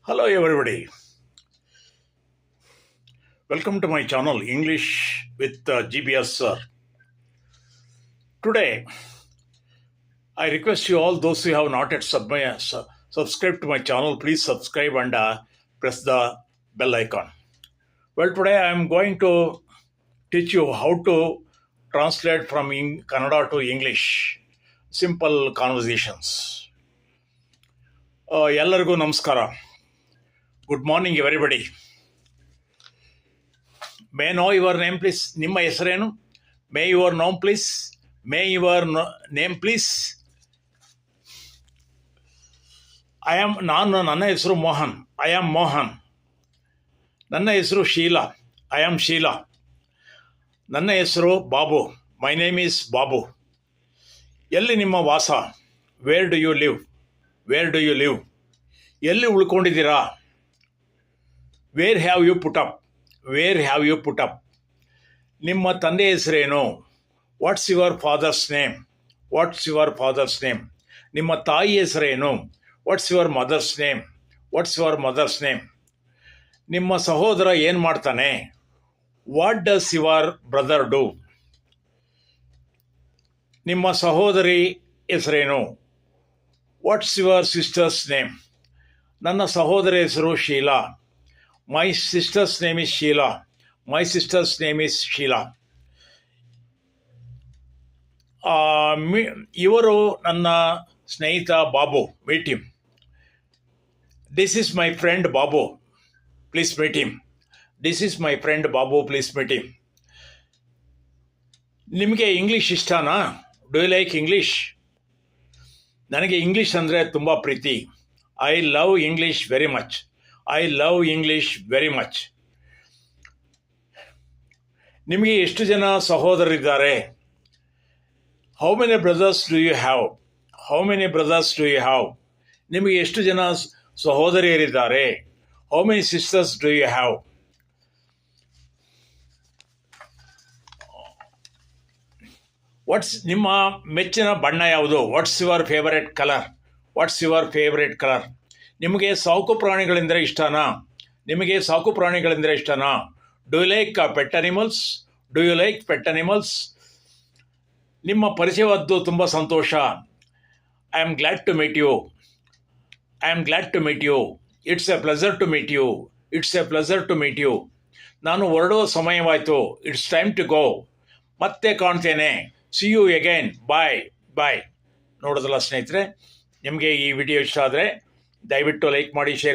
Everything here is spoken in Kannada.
Hello everybody, welcome to my channel English with GBS sir. Today I request you all those who have not yet subscribed to my channel, please subscribe and press the bell icon. Well, today I am going to teach you how to translate from Kannada to English, simple conversations. ಎಲ್ಲರಿಗೂ ನಮಸ್ಕಾರ. Good morning everybody. May know your name please. ನಿಮ್ಮ ಹೆಸರೇನು? May your name please. May your name please. ನನ್ನ ಹೆಸರು ಮೋಹನ್. I am Mohan. ನನ್ನ ಹೆಸರು ಶೀಲಾ. I am Sheela. ನನ್ನ ಹೆಸರು Babu. My name is Babu. ಎಲ್ಲಿ ನಿಮ್ಮ ವಾಸ? Where do you live? Where do you live? ಎಲ್ಲಿ ಉಳ್ಕೊಂಡಿದ್ದೀರಾ? Where have you put up? Where have you put up? ನಿಮ್ಮ ತಂದೆ ಹೆಸರೇನು? What's your father's name? What's your father's name? ನಿಮ್ಮ ತಾಯಿ ಹೆಸರೇನು? What's your mother's name? What's your mother's name? ನಿಮ್ಮ ಸಹೋದರ ಏನು ಮಾಡ್ತಾನೆ? What does your brother do? ನಿಮ್ಮ ಸಹೋದರಿ ಹೆಸರೇನು? What's your sister's name? ನನ್ನ ಸಹೋದರಿ ಹೆಸರು Sheela. My sister's name is Sheela. My sister's name is Sheela. ಇವರು ನನ್ನ ಸ್ನೇಹಿತ Babu. Meet him. This is my friend Babu, please meet him. This is my friend Babu, please meet him. ನಿಮಗೆ ಇಂಗ್ಲೀಷ್ ಇಷ್ಟನಾ? Do you like English? ನನಗೆ ಇಂಗ್ಲೀಷ್ ಅಂದರೆ ತುಂಬ ಪ್ರೀತಿ. I love English very much. I love English very much. ನಿಮಗೆ ಎಷ್ಟು ಜನ ಸಹೋದರರಿದ್ದಾರೆ? How many brothers do you have? How many brothers do you have? ನಿಮಗೆ ಎಷ್ಟು ಜನ ಸಹೋದರಿಯರಿದ್ದಾರೆ? How many sisters do you have? ನಿಮ್ಮ ಮೆಚ್ಚಿನ ಬಣ್ಣ ಯಾವುದು? What's your favourite colour? What's your favourite colour? ನಿಮಗೆ ಸಾಕು ಪ್ರಾಣಿಗಳೆಂದರೆ ಇಷ್ಟನಾ? ನಿಮಗೆ ಸಾಕು ಪ್ರಾಣಿಗಳೆಂದರೆ ಇಷ್ಟನಾ? Do you like pet animals? Do you like pet animals? ನಿಮ್ಮ ಪರಿಚಯವಾದ್ದು ತುಂಬ ಸಂತೋಷ. I am glad to meet you. I am glad to meet you. It's a pleasure to meet you. It's a pleasure to meet you. ನಾನು ಹೊರಡುವ ಸಮಯವಾಯಿತು. It's time to go. ಮತ್ತೆ ಕಾಣ್ತೇನೆ. See you again. Bye bye. ನೋಡೋದಲ್ಲ ಸ್ನೇಹಿತರೆ, ನಿಮಗೆ ಈ ವಿಡಿಯೋ ಇಷ್ಟ ಆದರೆ ದಯವಿಟ್ಟು ಲೈಕ್ ಮಾಡಿ, ಶೇರ್